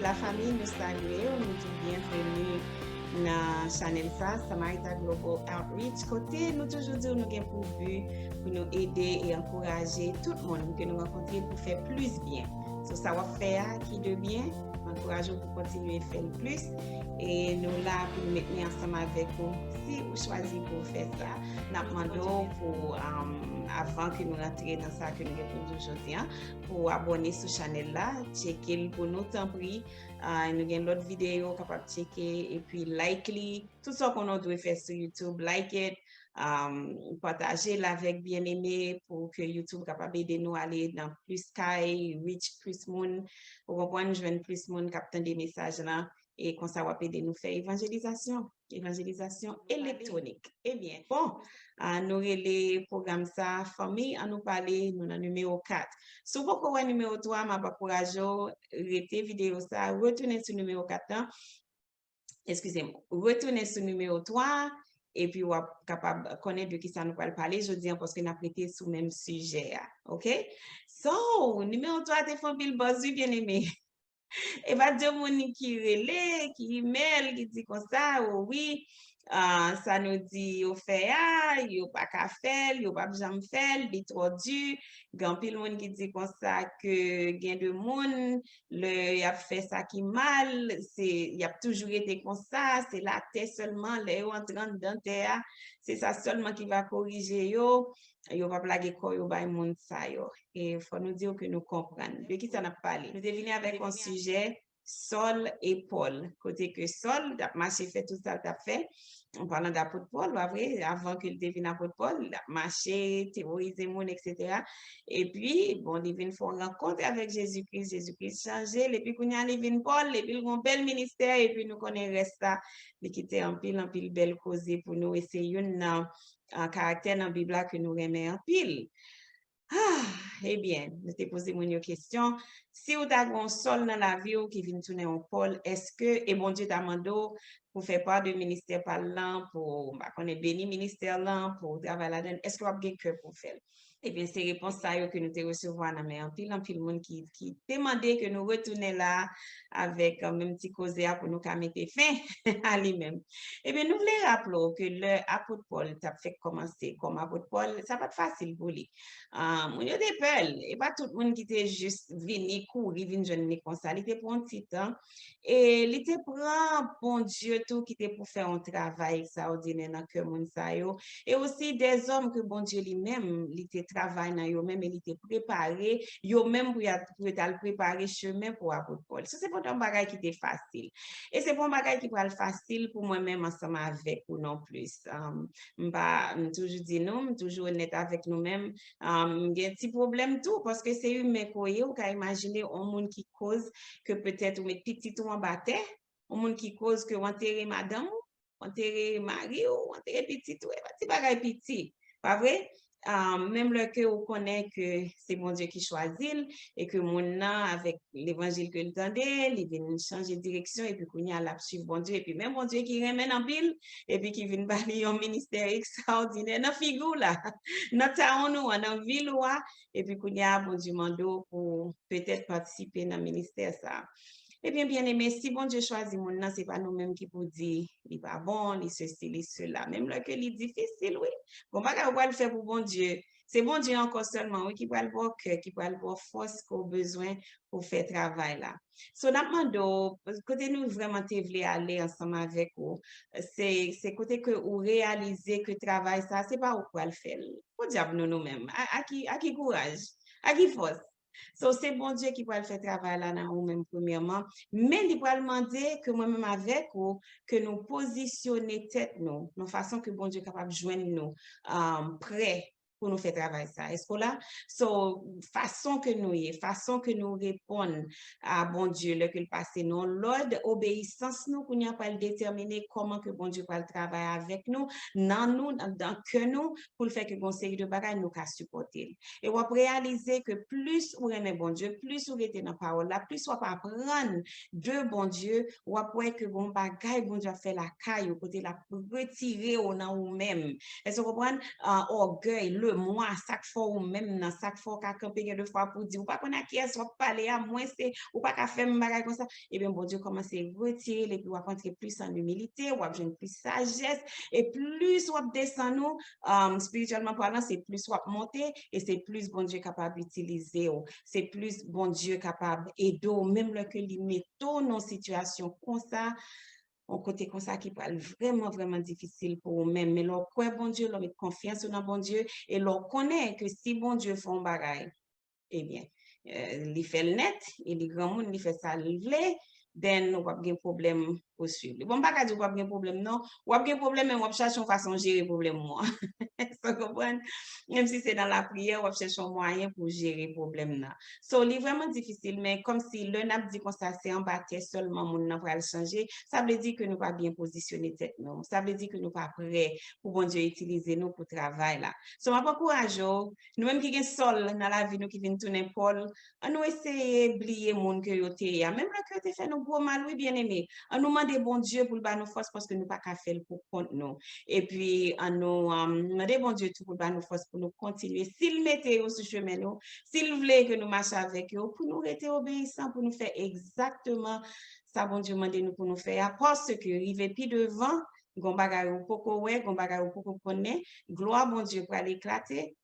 la famille nous salue, nous dit bienvenue dans channel ça, Samaritan Global Outreach. Côté, nous toujours dire nous avons pour but pour nous aider et encourager tout le monde que nous rencontrons pour faire plus bien. So, ça va faire qui de bien, encourageons pour continuer à faire plus. Et nous là pour nous mettre ensemble avec vous. Si vous choisissez pour faire ça, nous demandons pour avant que nous rentrions dans ça que nous répondons aujourd'hui, pour abonner sur la chaîne là, checker pour nous tant pis. Nous avons d'autres vidéos capable de checker et puis like tout ce qu'on doit faire sur YouTube, like it. Partager avec bien-aimé pour que YouTube capable d'aider nous à aller dans plus sky, reach plus monde, pour comprendre joindre plus monde capter des messages là et qu'on ça va aider nous faire évangélisation électronique. Eh bien, bon, nous les programmes ça famille à nous parler nous dans numéro 4. Souvent pour le numéro 3 m'a encouragé rester vidéo ça retourner sur numéro 4. Excusez-moi, retourner sur numéro 3 et puis on est capable de connaître de qui ça nous parler je dis parce qu'on a prêté sur le même sujet. OK? So, numéro 3, t'es fait Bill Buzz, bien aimé. Et va dire mon qui relais, qui email, qui dit comme ça, oh oui, ça nous dit au fait yo pas qu'à faire, yo pas besoin de faire, il trop dur. Grand pile monde qui dit comme ça que gain de monde, le y a fait ça qui mal, c'est y a toujours été comme ça, c'est la terre seulement, les entrant dans terre, c'est ça seulement qui va corriger yo. Yo va blaguer quoi yo bay monde ça yo. Et faut nous dire que nous comprenons. De qui ça n'a parlé? Nous devons avec un sujet Saul et Paul. Côté que Saul, a marché fait tout ça, t'as fait. En parlant d'apôtre Paul, vrai, avant qu'il devienne apôtre Paul, il a marché, théorisé monde, etc. Et puis, bon, il vient faire une rencontre avec Jésus-Christ changé, et puis, il vient Paul, et puis, il a un bel ministère, et puis, nous connaissons ça, qui était en pile belle cause pour nous, et c'est un caractère dans la Bible que nous remettons en pile. Eh bien, je te posé une question. Si vous avez un sol dans la vie qui vient tourner en Paul, est-ce que, et bon Dieu t'a demandé pour faire part du ministère parlant, pour connaître béni ministère là, pour travailler là-dedans, est-ce que vous avez cœur pour faire? Eh bien, c'est réponse ça que nous te recevons dans mais en pile monde qui demandait que nous retournions là avec un même petit causé pour nous mettre fin à lui-même. Eh bien, nous voulons rappeler que l'apôtre Paul t'a fait commencer comme apôtre Paul, ça va être facile pour lui. Mon yo de peur, et pas tout le monde qui était juste venu courir, venu jeune comme ça, il était pour un petit temps, et il était pour bon Dieu tout qui était pour faire un travail extraordinaire dans que moun sa yo, et aussi des hommes que bon Dieu lui-même, il était travail dans yo même, il était préparé, yo même pour préparer chemin pour apôtre Paul. Ça c'est pas un bagage qui était facile. Et c'est pas un bagage qui va être facile pour moi-même ensemble avec ou non plus. Toujours dit non, toujours honnête avec nous-mêmes. Il y a un petit problème tout parce que c'est humain ou qu'à imaginer un monde qui cause que peut-être on met petit ou en bataille, un monde qui cause que on enterre madame, on enterre mari ou on enterre petit ou petit bagay petit, pas vrai? Même le que on connaît que c'est bon Dieu qui choisit et que mon avec l'évangile que nous tendait, il vient changer de direction et puis qu'on y a la suivre bon Dieu et puis même bon Dieu qui remet en pile et puis qui vient balayer un ministère extraordinaire dans figure là. Notre town nous en ville et puis qu'on y a bon Dieu mando pour peut-être participer dans le ministère ça. Eh bien, bien aimé, si bon Dieu choisit mon nom, c'est pas nous-mêmes qui pour dire, il pas bon, il ceci, il cela. Même là que il difficile, oui. Bon, pas va le faire pour bon Dieu. C'est bon Dieu encore seulement, oui, qui va le voir cœur, qui va le voir force qu'on a besoin pour faire travail là. So, nous côté nous vraiment te voulons aller ensemble avec vous, c'est côté que vous réalisez que travail ça, c'est pas où quoi le faire. Pour diable nous-mêmes. À qui courage, à qui force. So, c'est bon Dieu qui va le faire travail là dans nous-mêmes premièrement, mais il va demander que moi-même avec vous, que nous positionner tête nous, de façon que bon Dieu est capable de joindre nous prêt pour nous faire travail ça. Est-ce que là, so, façon que nous répondons à bon Dieu, le que le passé nous, l'ordre obéissance nous, qu'on n'y a pas le déterminer comment que bon Dieu va le travailler avec nous, dans que nous, pour le faire que bon série de bagages nous qu'à supporter. Et on va réaliser que plus on aime bon Dieu, plus on était dans la parole là, plus on va apprendre de bon Dieu, on va pouvoir que bon bagage bon Dieu a fait la caille, au côté la retirer au nom ou même. Est-ce que vous comprenez? Orgueil, le mois, chaque fois ou même dans chaque fois qu'à camper de fois pour dire ou pas qu'on a qui est parler à moins c'est ou pas qu'à faire bagage comme ça et bien bon Dieu commence à retirer et puis on va rentrer plus en humilité ou avoir plus sagesse et plus on descend nous spirituellement parlant c'est plus on monter et c'est plus bon Dieu capable d'utiliser c'est plus bon Dieu capable aider même le que lui met dans situation comme ça un côté comme ça qui parle vraiment, vraiment difficile pour eux-mêmes. Mais leur croit bon Dieu, leur mettre confiance dans bon Dieu et leur connaît que si bon Dieu fait un bagage, eh bien, il fait le net et les grands monde, il fait ça le vle, then nous pas de problème pour suivre. Bon, pas dire pas de problème, non. Ou pas de problème, mais on va chercher une façon de gérer le problème, moi. Ça comprend? Même si c'est dans la prière, on va chercher un moyen pour gérer le problème, là. So, c'est vraiment difficile, mais comme si le n'a dit qu'on ça, c'est en bâtiment seulement, mon n'a pas le changer, ça veut dire que nous pas bien positionner tête, non. Ça veut dire que nous pas prêts pour bon Dieu utiliser nous pour travail, là. So, m'a pas courage, nous-mêmes qui sommes sol dans la vie, nous qui venons tourner Paul, on nous essayer d'oublier le monde que nous avons. Même le que fait nous gros mal, oui, bien aimé. On nous demande bon Dieu pour nous force parce que nous pas qu'à faire pour compte nous. Et puis, on nous demande bon Dieu tout pour nous force pour nous continuer. S'il mettait au chemin nous, s'il voulait que nous marchions avec eux, pour nous rester obéissants, pour nous faire exactement ça, bon Dieu demande nous pour nous faire. Parce que, arriver plus devant, gon bagay ou poko ouais, gon bagay ou poko connaît, gloire bon Dieu pour aller éclater.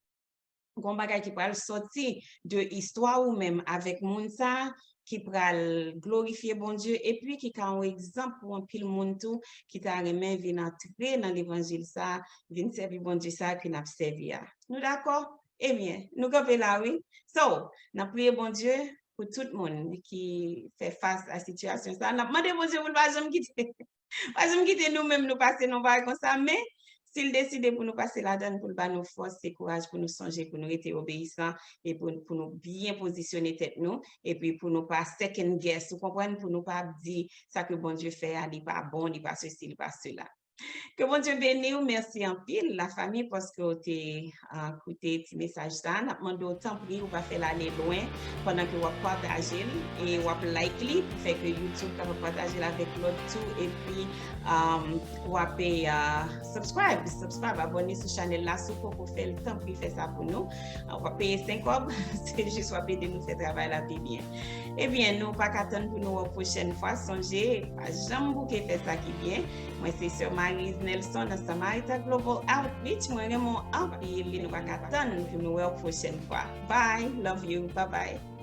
Gon bagay qui pral sorti de histoire ou même avec moun sa qui pral glorifier bon Dieu et puis qui a un exemple pour un pile moun tout qui t'a remen vinn entrer dans l'évangile ça vinn servir bon Dieu ça qui n'a servi. Nous d'accord? Eh bien, nous camper là oui. So, n'a prier bon Dieu pour tout le monde qui fait face à la situation ça. N'a demandé bon Dieu pour pas jamais quitter. Pas jamais quitter nous-mêmes nous passer non pas comme ça mais s'il décide pour nous passer la donne, pour nous force et courage, pour nous songer, pour nous être obéissants et pour nous bien positionner tête nous, et puis pour nous pas second guess, vous comprenez, pour nous pas dire ça que bon Dieu fait, il n'est pas bon, il n'est pas ceci, il n'est pas cela. Que bon Dieu bénisse, merci en pile, la famille, parce que tu as écouté ce message là. Nous demandons autant pour vous faire l'aller loin pendant que vous partagez et vous likez, fait que YouTube va partager avec l'autre tout, et puis vous subscribe, abonner sur la chaîne là, pour faire le temps pour faire ça pour nous. On va payer 5 euros, c'est juste pour aider nous faire travail là bien. Eh bien, nous pas qu'attendre pour nous la prochaine fois, songez, pas jamais bouquer faire ça qui bien. Moi, c'est sur Maryse Nelson dans Samaritan Global Outreach. Moi, je suis en pile, nous pas qu'attendre pour nous la prochaine fois. Bye, love you, bye bye.